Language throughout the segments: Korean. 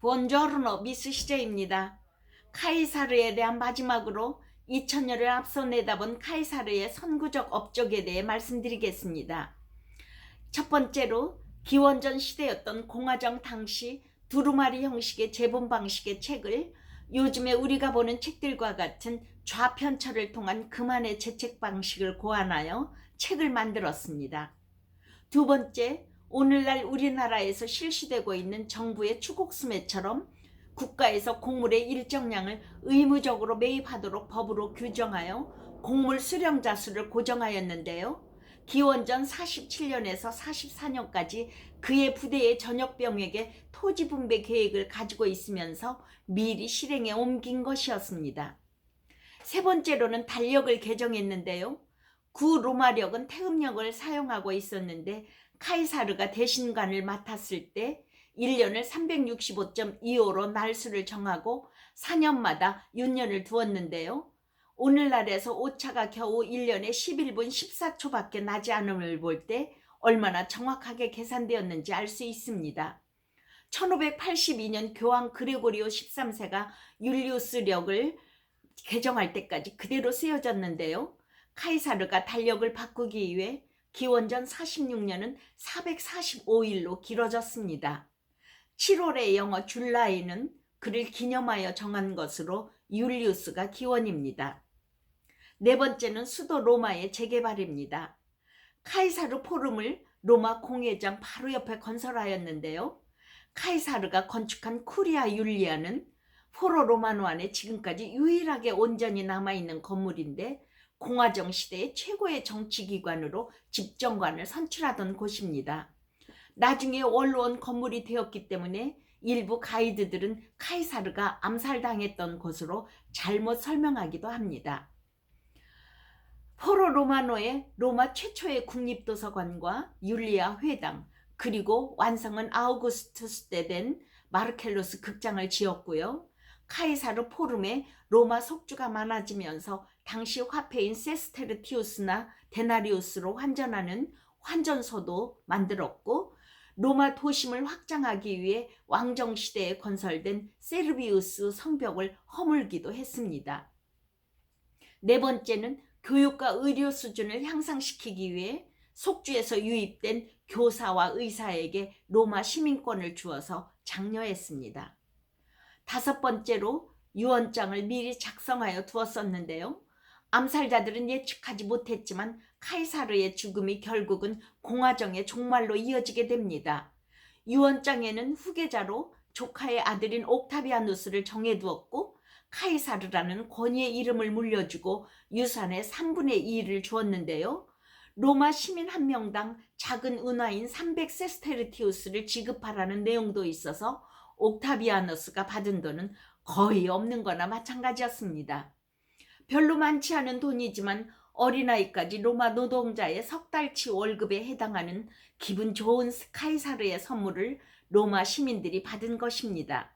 부온조르노 미스 시제입니다. 카이사르에 대한 마지막으로 2000년을 앞서 내다본 카이사르의 선구적 업적에 대해 말씀드리겠습니다. 첫 번째로 기원전 시대였던 공화정 당시 두루마리 형식의 제본 방식의 책을 요즘에 우리가 보는 책들과 같은 좌편철을 통한 그만의 제책 방식을 고안하여 책을 만들었습니다. 두 번째, 오늘날 우리나라에서 실시되고 있는 정부의 추곡수매처럼 국가에서 곡물의 일정량을 의무적으로 매입하도록 법으로 규정하여 곡물 수령자 수를 고정하였는데요. 기원전 47년에서 44년까지 그의 부대의 전역병에게 토지 분배 계획을 가지고 있으면서 미리 실행에 옮긴 것이었습니다. 세 번째로는 달력을 개정했는데요. 구 로마력은 태음력을 사용하고 있었는데 카이사르가 대신관을 맡았을 때 1년을 365.25로 날수를 정하고 4년마다 윤년을 두었는데요. 오늘날에서 오차가 겨우 1년에 11분 14초밖에 나지 않음을 볼 때 얼마나 정확하게 계산되었는지 알 수 있습니다. 1582년 교황 그레고리오 13세가 율리우스력을 개정할 때까지 그대로 쓰여졌는데요. 카이사르가 달력을 바꾸기 위해 기원전 46년은 445일로 길어졌습니다. 7월의 영어 줄라이는 그를 기념하여 정한 것으로 율리우스가 기원입니다. 네 번째는 수도 로마의 재개발입니다. 카이사르 포름을 로마 공회장 바로 옆에 건설하였는데요. 카이사르가 건축한 쿠리아 율리아는 포로 로마노 안에 지금까지 유일하게 온전히 남아있는 건물인데 공화정 시대의 최고의 정치기관으로 집정관을 선출하던 곳입니다. 나중에 원로원 건물이 되었기 때문에 일부 가이드들은 카이사르가 암살당했던 곳으로 잘못 설명하기도 합니다. 포로 로마노의 로마 최초의 국립도서관과 율리아 회당, 그리고 완성은 아우구스투스 때 된 마르켈로스 극장을 지었고요. 카이사르 포름에 로마 속주가 많아지면서 당시 화폐인 세스테르티우스나 데나리우스로 환전하는 환전소도 만들었고, 로마 도심을 확장하기 위해 왕정시대에 건설된 세르비우스 성벽을 허물기도 했습니다. 네 번째는 교육과 의료 수준을 향상시키기 위해 속주에서 유입된 교사와 의사에게 로마 시민권을 주어서 장려했습니다. 다섯 번째로 유언장을 미리 작성하여 두었었는데요. 암살자들은 예측하지 못했지만 카이사르의 죽음이 결국은 공화정의 종말로 이어지게 됩니다. 유언장에는 후계자로 조카의 아들인 옥타비아누스를 정해두었고 카이사르라는 권위의 이름을 물려주고 유산의 3분의 2를 주었는데요. 로마 시민 한 명당 작은 은화인 300세스테르티우스를 지급하라는 내용도 있어서 옥타비아누스가 받은 돈은 거의 없는 거나 마찬가지였습니다. 별로 많지 않은 돈이지만 어린아이까지 로마 노동자의 석 달치 월급에 해당하는 기분 좋은 카이사르의 선물을 로마 시민들이 받은 것입니다.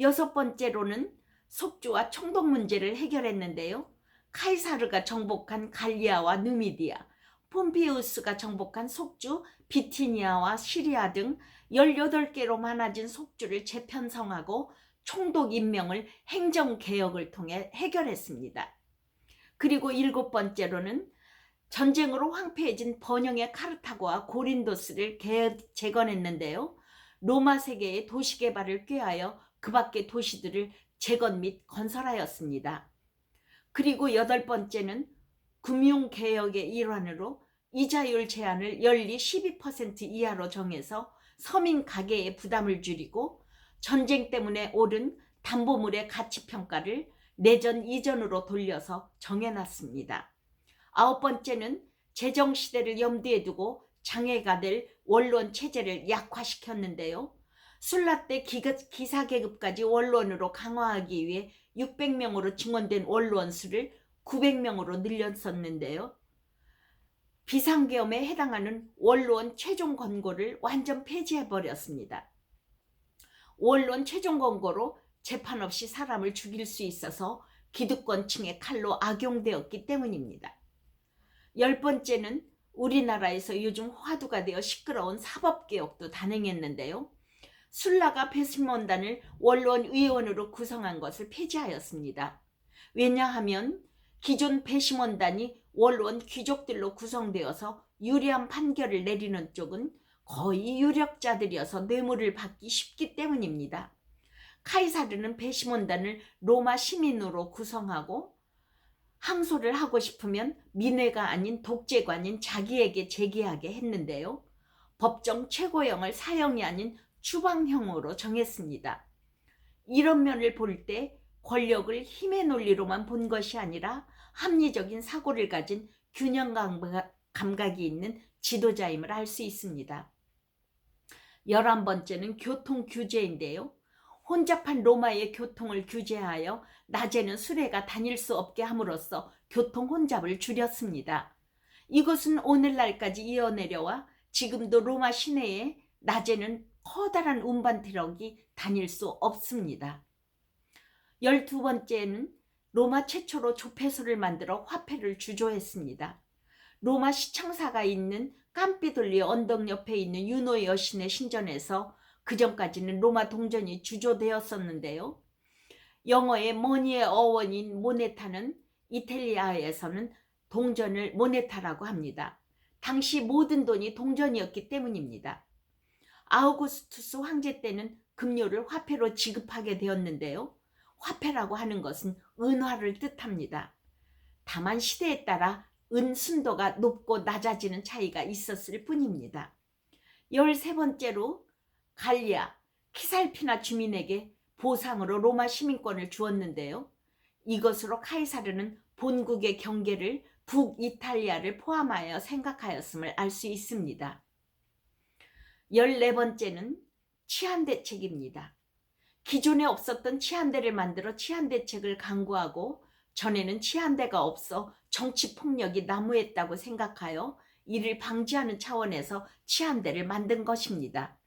여섯 번째로는 속주와 총독 문제를 해결했는데요. 카이사르가 정복한 갈리아와 누미디아, 폼피우스가 정복한 속주, 비티니아와 시리아 등 18개로 많아진 속주를 재편성하고 총독 임명을 행정개혁을 통해 해결했습니다. 그리고 일곱 번째로는 전쟁으로 황폐해진 번영의 카르타고와 고린도스를 재건했는데요. 로마 세계의 도시개발을 꾀하여 그 밖의 도시들을 재건 및 건설하였습니다. 그리고 여덟 번째는 금융개혁의 일환으로 이자율 제한을 연리 12% 이하로 정해서 서민 가계의 부담을 줄이고 전쟁 때문에 오른 담보물의 가치평가를 내전 이전으로 돌려서 정해놨습니다. 아홉 번째는 재정시대를 염두에 두고 장애가 될 원로원 체제를 약화시켰는데요. 술라 때 기사계급까지 원로원으로 강화하기 위해 600명으로 증원된 원로원 수를 900명으로 늘렸었는데요. 비상계엄에 해당하는 원로원 최종 권고를 완전 폐지해버렸습니다. 원로원 최종 권고로 재판 없이 사람을 죽일 수 있어서 기득권층의 칼로 악용되었기 때문입니다. 열 번째는 우리나라에서 요즘 화두가 되어 시끄러운 사법개혁도 단행했는데요. 술라가 베시몬단을 원로원 의원으로 구성한 것을 폐지하였습니다. 왜냐하면 기존 베시몬단이 원로원 귀족들로 구성되어서 유리한 판결을 내리는 쪽은 거의 유력자들이어서 뇌물을 받기 쉽기 때문입니다. 카이사르는 베시몬단을 로마 시민으로 구성하고 항소를 하고 싶으면 민회가 아닌 독재관인 자기에게 제기하게 했는데요. 법정 최고형을 사형이 아닌 추방형으로 정했습니다. 이런 면을 볼 때 권력을 힘의 논리로만 본 것이 아니라 합리적인 사고를 가진 균형 감각이 있는 지도자임을 알 수 있습니다. 11번째는 교통 규제인데요. 혼잡한 로마의 교통을 규제하여 낮에는 수레가 다닐 수 없게 함으로써 교통 혼잡을 줄였습니다. 이것은 오늘날까지 이어내려와 지금도 로마 시내에 낮에는 커다란 운반 트럭이 다닐 수 없습니다. 12번째는 로마 최초로 조폐소를 만들어 화폐를 주조했습니다. 로마 시청사가 있는 깜피돌리 언덕 옆에 있는 유노 여신의 신전에서 그전까지는 로마 동전이 주조되었었는데요. 영어의 머니의 어원인 모네타는 이탈리아에서는 동전을 모네타라고 합니다. 당시 모든 돈이 동전이었기 때문입니다. 아우구스투스 황제 때는 금료를 화폐로 지급하게 되었는데요. 화폐라고 하는 것은 은화를 뜻합니다. 다만 시대에 따라 은 순도가 높고 낮아지는 차이가 있었을 뿐입니다. 13번째로 갈리아, 키살피나 주민에게 보상으로 로마 시민권을 주었는데요. 이것으로 카이사르는 본국의 경계를 북이탈리아를 포함하여 생각하였음을 알 수 있습니다. 14번째는 치안대책입니다. 기존에 없었던 치안대를 만들어 치안대책을 강구하고 전에는 치안대가 없어 정치폭력이 난무했다고 생각하여 이를 방지하는 차원에서 치안대를 만든 것입니다.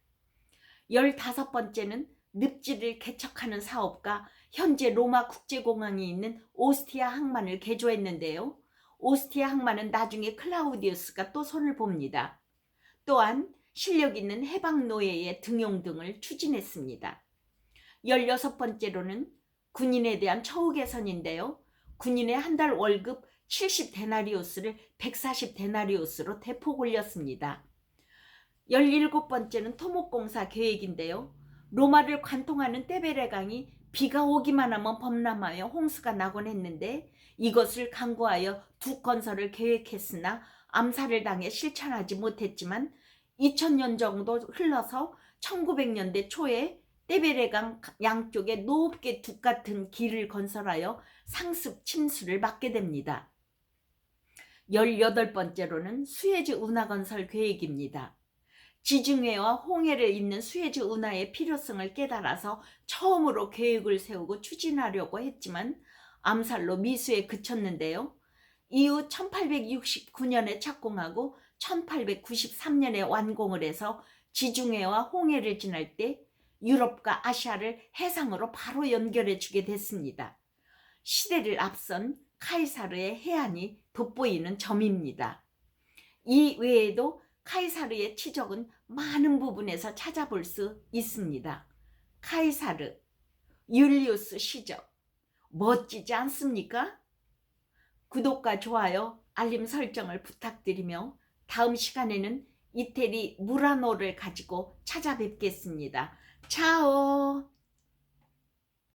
15번째는 늪지를 개척하는 사업과 현재 로마 국제공항이 있는 오스티아 항만을 개조했는데요. 오스티아 항만은 나중에 클라우디우스가 또 손을 봅니다. 또한 실력 있는 해방노예의 등용 등을 추진했습니다. 16번째로는 군인에 대한 처우 개선인데요. 군인의 한 달 월급 70데나리우스를 140데나리우스로 대폭 올렸습니다. 17번째는 토목공사 계획인데요. 로마를 관통하는 떼베레 강이 비가 오기만 하면 범람하여 홍수가 나곤 했는데 이것을 강구하여 두 건설을 계획했으나 암살을 당해 실천하지 못했지만 2000년 정도 흘러서 1900년대 초에 떼베레강 양쪽에 높게 둑 같은 길을 건설하여 상습 침수를 막게 됩니다. 18번째로는 수에즈 운하 건설 계획입니다. 지중해와 홍해를 잇는 수에즈 운하의 필요성을 깨달아서 처음으로 계획을 세우고 추진하려고 했지만 암살로 미수에 그쳤는데요. 이후 1869년에 착공하고 1893년에 완공을 해서 지중해와 홍해를 지날 때 유럽과 아시아를 해상으로 바로 연결해 주게 됐습니다. 시대를 앞선 카이사르의 해안이 돋보이는 점입니다. 이 외에도 카이사르의 치적은 많은 부분에서 찾아볼 수 있습니다. 카이사르, 율리우스 시적, 멋지지 않습니까? 구독과 좋아요, 알림 설정을 부탁드리며 다음 시간에는 이태리 무라노를 가지고 찾아뵙겠습니다. 차오!